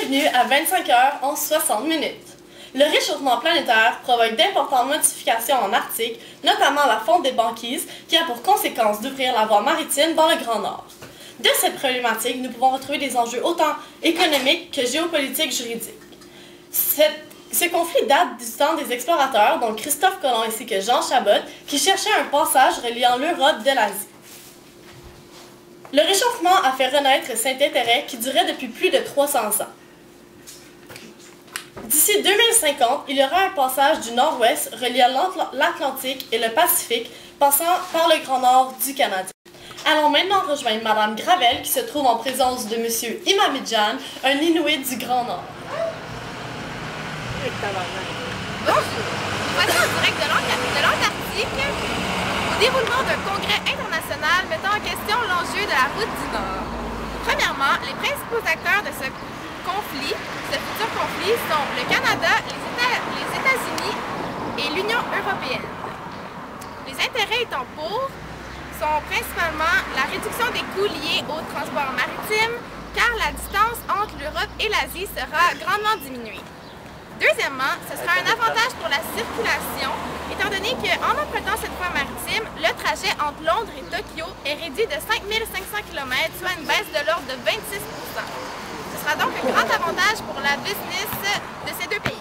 Bienvenue à 25 heures en 60 minutes. Le réchauffement planétaire provoque d'importantes modifications en Arctique, notamment la fonte des banquises, qui a pour conséquence d'ouvrir la voie maritime dans le Grand Nord. De cette problématique, nous pouvons retrouver des enjeux autant économiques que géopolitiques juridiques. Ce conflit date du temps des explorateurs, dont Christophe Colomb ainsi que Jean Chabot, qui cherchaient un passage reliant l'Europe de l'Asie. Le réchauffement a fait renaître cet intérêt qui durait depuis plus de 300 ans. D'ici 2050, il y aura un passage du nord-ouest reliant l'Atlantique et le Pacifique, passant par le Grand Nord du Canada. Allons maintenant rejoindre Madame Gravel, qui se trouve en présence de Monsieur Imamidjan, un Inuit du Grand Nord. Bonjour, voici en direct de l'Antarctique, au déroulement d'un congrès international mettant en question l'enjeu de la route du Nord. Premièrement, les principaux acteurs de ce futur conflit sont le Canada, les États-Unis et l'Union européenne. Les intérêts étant pour sont principalement la réduction des coûts liés au transport maritime, car la distance entre l'Europe et l'Asie sera grandement diminuée. Deuxièmement, ce sera un avantage pour la circulation, étant donné qu'en empruntant cette voie maritime, le trajet entre Londres et Tokyo est réduit de 5500 km, soit une baisse de l'ordre de 26%. Ce sera donc un grand avantage pour la business de ces deux pays.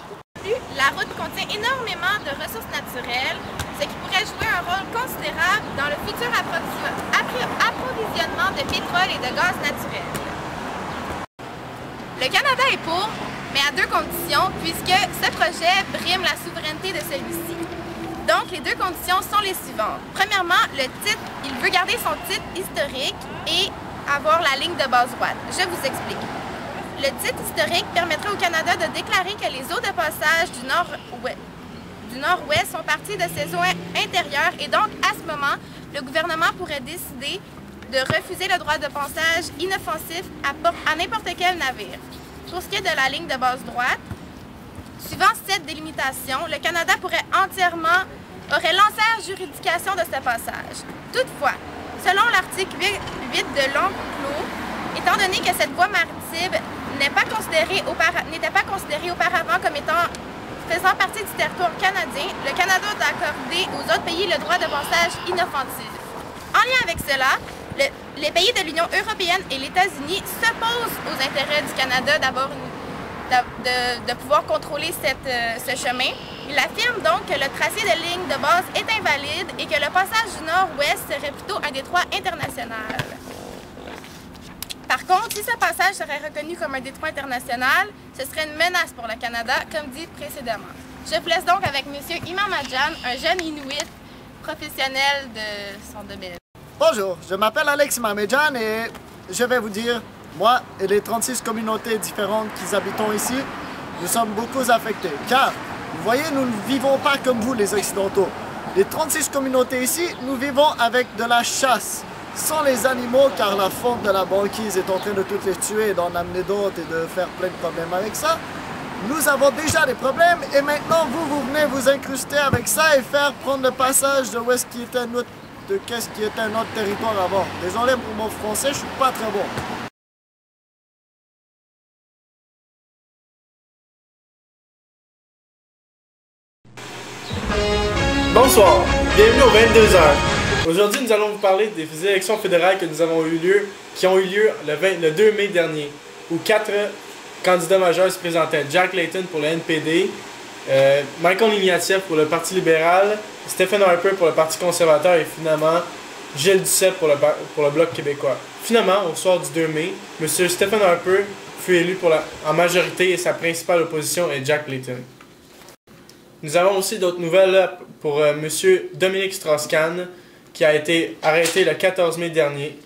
La route contient énormément de ressources naturelles, ce qui pourrait jouer un rôle considérable dans le futur approvisionnement de pétrole et de gaz naturel. Le Canada est pour, mais à deux conditions, puisque ce projet brime la souveraineté de celui-ci. Donc, les deux conditions sont les suivantes. Premièrement, le titre, il veut garder son titre historique et avoir la ligne de base droite. Je vous explique. Le titre historique permettrait au Canada de déclarer que les eaux de passage du nord-ouest sont parties de ses eaux intérieures et donc, à ce moment, le gouvernement pourrait décider de refuser le droit de passage inoffensif à n'importe quel navire. Pour ce qui est de la ligne de base droite, suivant cette délimitation, le Canada aurait lancé la juridiction de ce passage. Toutefois, selon l'article 8 de l'UNCLOS, étant donné que cette voie maritime n'était pas considérée auparavant comme faisant partie du territoire canadien, le Canada doit accorder aux autres pays le droit de passage inoffensif. En lien avec cela, les pays de l'Union européenne et les États-Unis s'opposent aux intérêts du Canada de pouvoir contrôler ce chemin. Il affirme donc que le tracé de ligne de base est invalide et que le passage du nord-ouest serait plutôt un détroit international. Par contre, si ce passage serait reconnu comme un détroit international, ce serait une menace pour le Canada, comme dit précédemment. Je vous laisse donc avec M. Imamidjan, un jeune Inuit professionnel de son domaine. Bonjour, je m'appelle Alex Imamidjan et je vais vous dire, moi et les 36 communautés différentes qui habitons ici, nous sommes beaucoup affectés. Car, vous voyez, nous ne vivons pas comme vous les Occidentaux. Les 36 communautés ici, nous vivons avec de la chasse, sans les animaux, car la fonte de la banquise est en train de toutes les tuer et d'en amener d'autres et de faire plein de problèmes avec ça. Nous avons déjà des problèmes et maintenant vous venez vous incruster avec ça et faire prendre le passage de qu'est-ce qui était notre territoire avant. Désolé pour mon français, je suis pas très bon. Bonsoir, bienvenue aux 22h. Aujourd'hui, nous allons vous parler des élections fédérales qui ont eu lieu le 2 mai dernier, où 4 candidats majeurs se présentaient. Jack Layton pour le NPD, Michael Ignatieff pour le Parti libéral, Stephen Harper pour le Parti conservateur et finalement Gilles Duceppe pour le Bloc québécois. Finalement, au soir du 2 mai, M. Stephen Harper fut élu en majorité et sa principale opposition est Jack Layton. Nous avons aussi d'autres nouvelles pour M. Dominique Strauss-Kahn, qui a été arrêté le 14 mai dernier.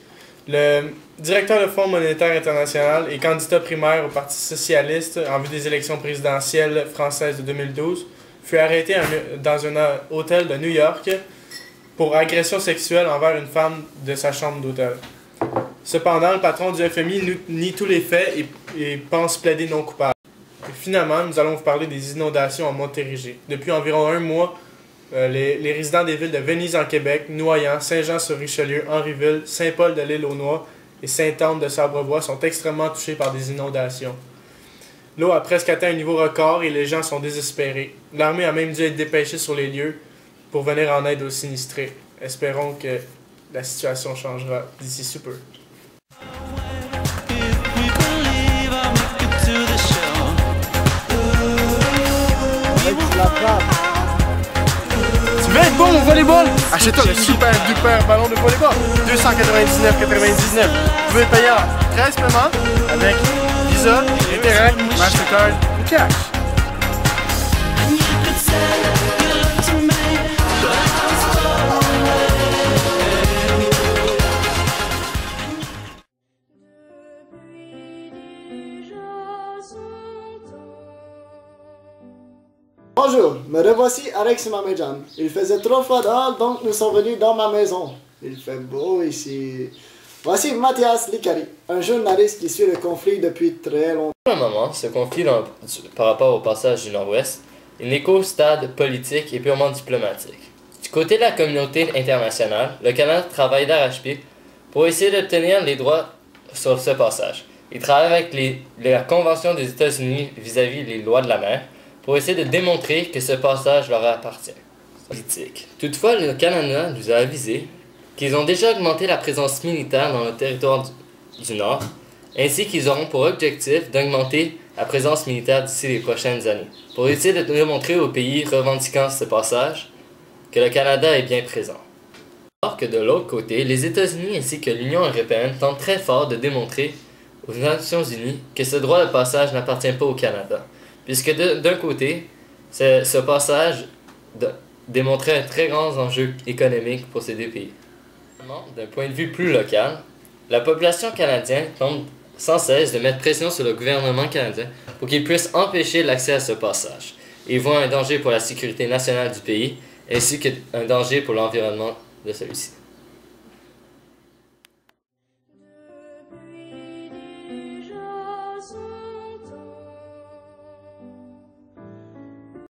Le directeur du Fonds monétaire international et candidat primaire au Parti socialiste en vue des élections présidentielles françaises de 2012 fut arrêté dans un hôtel de New York pour agression sexuelle envers une femme de sa chambre d'hôtel. Cependant, le patron du FMI nie tous les faits et pense plaider non coupable. Et finalement, nous allons vous parler des inondations en Montérégie. Depuis environ un mois, les résidents des villes de Venise en Québec, Noyant, Saint-Jean-sur-Richelieu, Henryville, Saint-Paul de l'Île-aux-Noix et Sainte-Anne de Sabrevois sont extrêmement touchés par des inondations. L'eau a presque atteint un niveau record et les gens sont désespérés. L'armée a même dû être dépêchée sur les lieux pour venir en aide aux sinistrés. Espérons que la situation changera d'ici sous peu. Tu veux être bon au volleyball? Achète-toi le super duper ballon de volleyball. 299,99. Tu veux être payé en 13 paiements avec Visa, Interac, Mastercard ou Cash. Bonjour, me revoici Alex Mamejan. Il faisait trop froid dehors, donc nous sommes venus dans ma maison. Il fait beau ici. Voici Mathias Licari, un journaliste qui suit le conflit depuis très longtemps. Pour le moment, ce conflit par rapport au passage du Nord-Ouest est un éco-stade politique et purement diplomatique. Du côté de la communauté internationale, le Canada travaille d'arrache-pied pour essayer d'obtenir les droits sur ce passage. Il travaille avec la Convention des États-Unis vis-à-vis des lois de la mer pour essayer de démontrer que ce passage leur appartient. Politique. Toutefois, le Canada nous a avisé qu'ils ont déjà augmenté la présence militaire dans le territoire du Nord, ainsi qu'ils auront pour objectif d'augmenter la présence militaire d'ici les prochaines années, pour essayer de démontrer aux pays revendiquant ce passage que le Canada est bien présent. Alors que de l'autre côté, les États-Unis ainsi que l'Union européenne tentent très fort de démontrer aux Nations Unies que ce droit de passage n'appartient pas au Canada, puisque d'un côté, ce passage démontrait un très grand enjeu économique pour ces deux pays. D'un point de vue plus local, la population canadienne tente sans cesse de mettre pression sur le gouvernement canadien pour qu'il puisse empêcher l'accès à ce passage. Ils voient un danger pour la sécurité nationale du pays ainsi qu'un danger pour l'environnement de celui-ci.